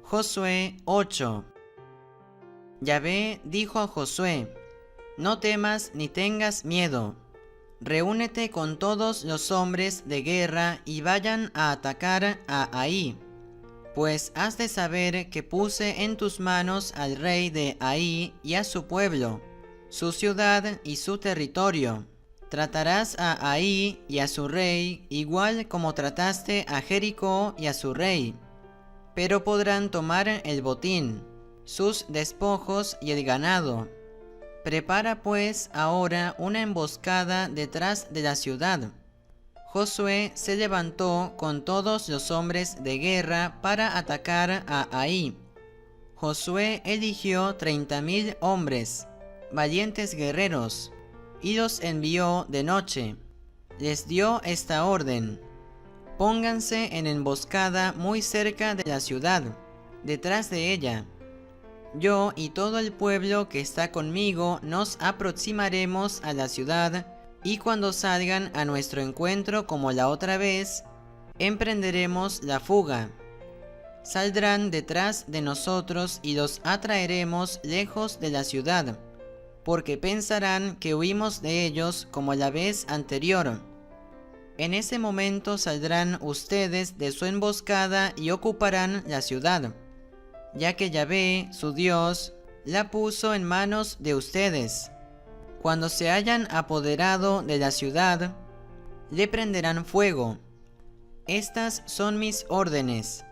Josué 8. Yahvé dijo a Josué: No temas ni tengas miedo. Reúnete con todos los hombres de guerra y vayan a atacar a Ai. Pues has de saber que puse en tus manos al rey de Ai y a su pueblo, su ciudad y su territorio. Tratarás a Ai y a su rey igual como trataste a Jericó y a su rey. Pero podrán tomar el botín, sus despojos y el ganado. Prepara pues ahora una emboscada detrás de la ciudad. Josué se levantó con todos los hombres de guerra para atacar a Ai. Josué eligió 30,000 hombres, valientes guerreros, y los envió de noche. Les dio esta orden: Pónganse en emboscada muy cerca de la ciudad, detrás de ella. Yo y todo el pueblo que está conmigo nos aproximaremos a la ciudad, y cuando salgan a nuestro encuentro como la otra vez, emprenderemos la fuga. Saldrán detrás de nosotros y los atraeremos lejos de la ciudad, porque pensarán que huimos de ellos como la vez anterior. En ese momento saldrán ustedes de su emboscada y ocuparán la ciudad, ya que Yahvé, su Dios, la puso en manos de ustedes. Cuando se hayan apoderado de la ciudad, le prenderán fuego. Estas son mis órdenes.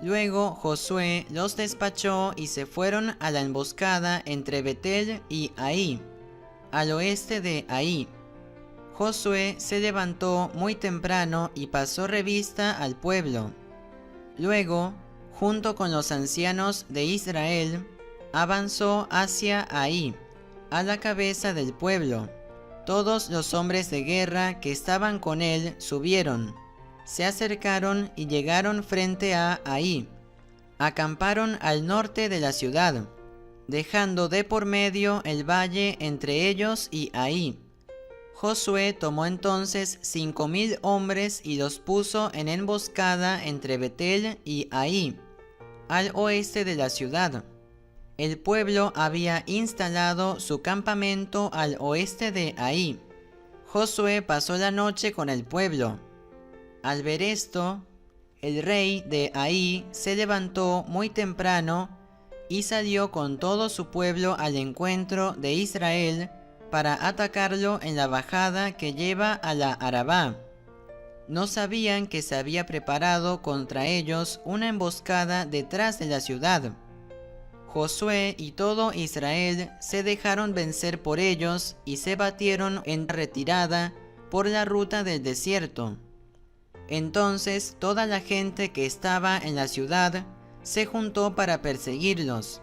Luego Josué los despachó y se fueron a la emboscada entre Betel y Ai, al oeste de Ai. Josué se levantó muy temprano y pasó revista al pueblo. Luego, junto con los ancianos de Israel, avanzó hacia Ai, a la cabeza del pueblo. Todos los hombres de guerra que estaban con él subieron, se acercaron y llegaron frente a Ai. Acamparon al norte de la ciudad, dejando de por medio el valle entre ellos y Ai. Josué tomó entonces 5,000 hombres y los puso en emboscada entre Betel y Ai, al oeste de la ciudad. El pueblo había instalado su campamento al oeste de Ai. Josué pasó la noche con el pueblo. Al ver esto, el rey de Ai se levantó muy temprano y salió con todo su pueblo al encuentro de Israel para atacarlo en la bajada que lleva a la Arabá. No sabían que se había preparado contra ellos una emboscada detrás de la ciudad. Josué y todo Israel se dejaron vencer por ellos y se batieron en retirada por la ruta del desierto. Entonces toda la gente que estaba en la ciudad se juntó para perseguirlos.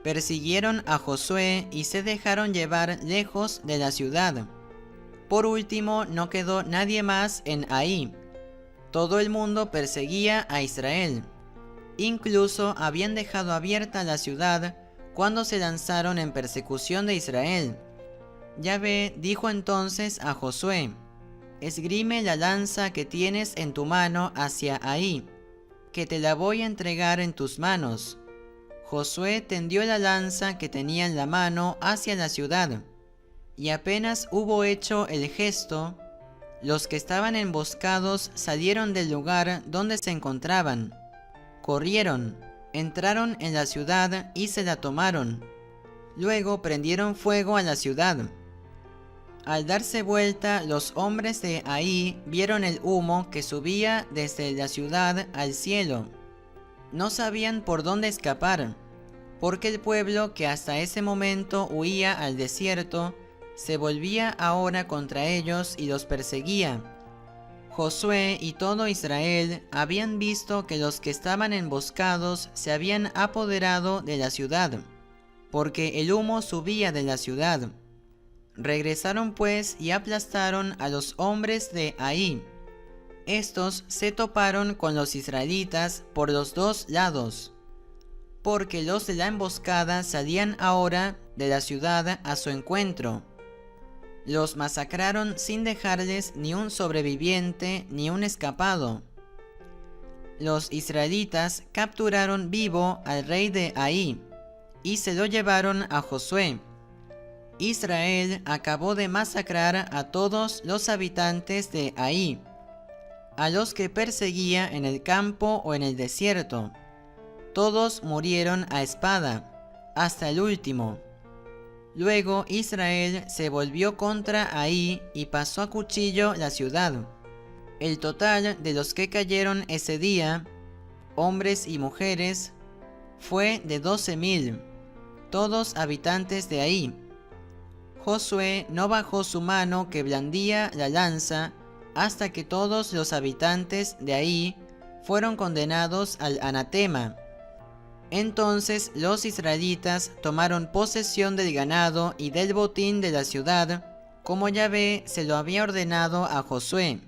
Persiguieron a Josué y se dejaron llevar lejos de la ciudad. Por último, no quedó nadie más en Ai. Todo el mundo perseguía a Israel. Incluso habían dejado abierta la ciudad cuando se lanzaron en persecución de Israel. Yahvé dijo entonces a Josué: Esgrime la lanza que tienes en tu mano hacia Ai, que te la voy a entregar en tus manos. Josué tendió la lanza que tenía en la mano hacia la ciudad, y apenas hubo hecho el gesto, los que estaban emboscados salieron del lugar donde se encontraban. Corrieron, entraron en la ciudad y se la tomaron. Luego prendieron fuego a la ciudad. Al darse vuelta, los hombres de Ai vieron el humo que subía desde la ciudad al cielo. No sabían por dónde escapar, porque el pueblo que hasta ese momento huía al desierto, se volvía ahora contra ellos y los perseguía. Josué y todo Israel habían visto que los que estaban emboscados se habían apoderado de la ciudad, porque el humo subía de la ciudad. Regresaron pues y aplastaron a los hombres de Ai. Estos se toparon con los israelitas por los dos lados, porque los de la emboscada salían ahora de la ciudad a su encuentro. Los masacraron sin dejarles ni un sobreviviente ni un escapado. los israelitas capturaron vivo al rey de Ai y se lo llevaron a Josué. Israel acabó de masacrar a todos los habitantes de Ai, a los que perseguía en el campo o en el desierto. Todos murieron a espada, hasta el último. Luego Israel se volvió contra Ai y pasó a cuchillo la ciudad. El total de los que cayeron ese día, hombres y mujeres, fue de 12,000, todos habitantes de Ai. Josué no bajó su mano que blandía la lanza hasta que todos los habitantes de Ai fueron condenados al anatema. Entonces los israelitas tomaron posesión del ganado y del botín de la ciudad, como Yahvé se lo había ordenado a Josué.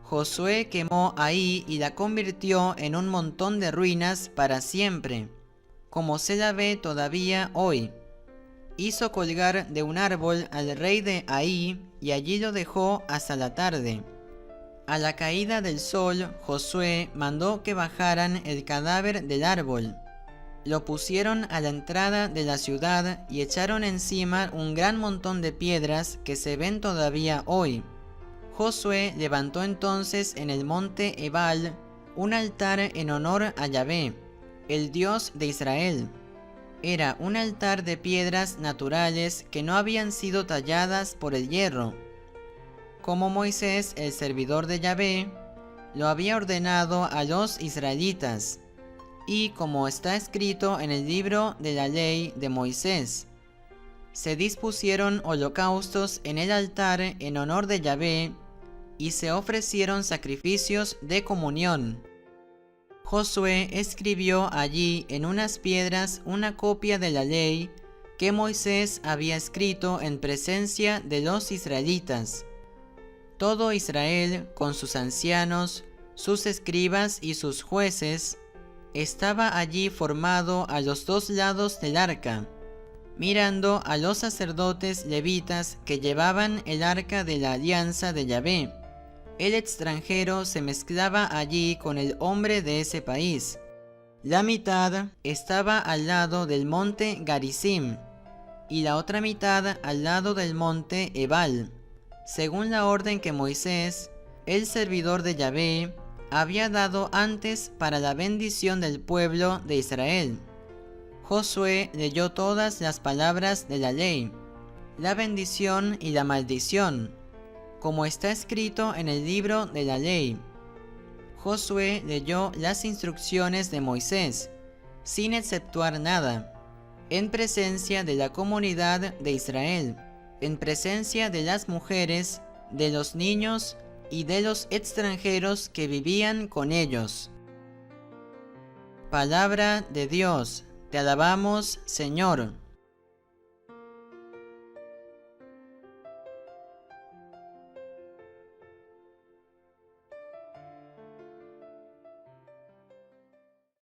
Josué quemó Ai y la convirtió en un montón de ruinas para siempre, como se la ve todavía hoy. Hizo colgar de un árbol al rey de Ai y allí lo dejó hasta la tarde. A la caída del sol, Josué mandó que bajaran el cadáver del árbol. Lo pusieron a la entrada de la ciudad y echaron encima un gran montón de piedras que se ven todavía hoy. Josué levantó entonces en el monte Ebal un altar en honor a Yahvé, el Dios de Israel. Era un altar de piedras naturales que no habían sido talladas por el hierro, como Moisés, el servidor de Yahvé, lo había ordenado a los israelitas, y como está escrito en el libro de la ley de Moisés. Se dispusieron holocaustos en el altar en honor de Yahvé, y se ofrecieron sacrificios de comunión. Josué escribió allí en unas piedras una copia de la ley que Moisés había escrito en presencia de los israelitas. Todo Israel, con sus ancianos, sus escribas y sus jueces, estaba allí formado a los dos lados del arca, mirando a los sacerdotes levitas que llevaban el arca de la alianza de Yahvé. El extranjero se mezclaba allí con el hombre de ese país. La mitad estaba al lado del monte Garizim y la otra mitad al lado del monte Ebal, según la orden que Moisés, el servidor de Yahvé, había dado antes para la bendición del pueblo de Israel. Josué leyó todas las palabras de la ley, la bendición y la maldición, como está escrito en el libro de la ley. Josué leyó las instrucciones de Moisés, sin exceptuar nada, en presencia de la comunidad de Israel, en presencia de las mujeres, de los niños y de los extranjeros que vivían con ellos. Palabra de Dios, te alabamos, Señor.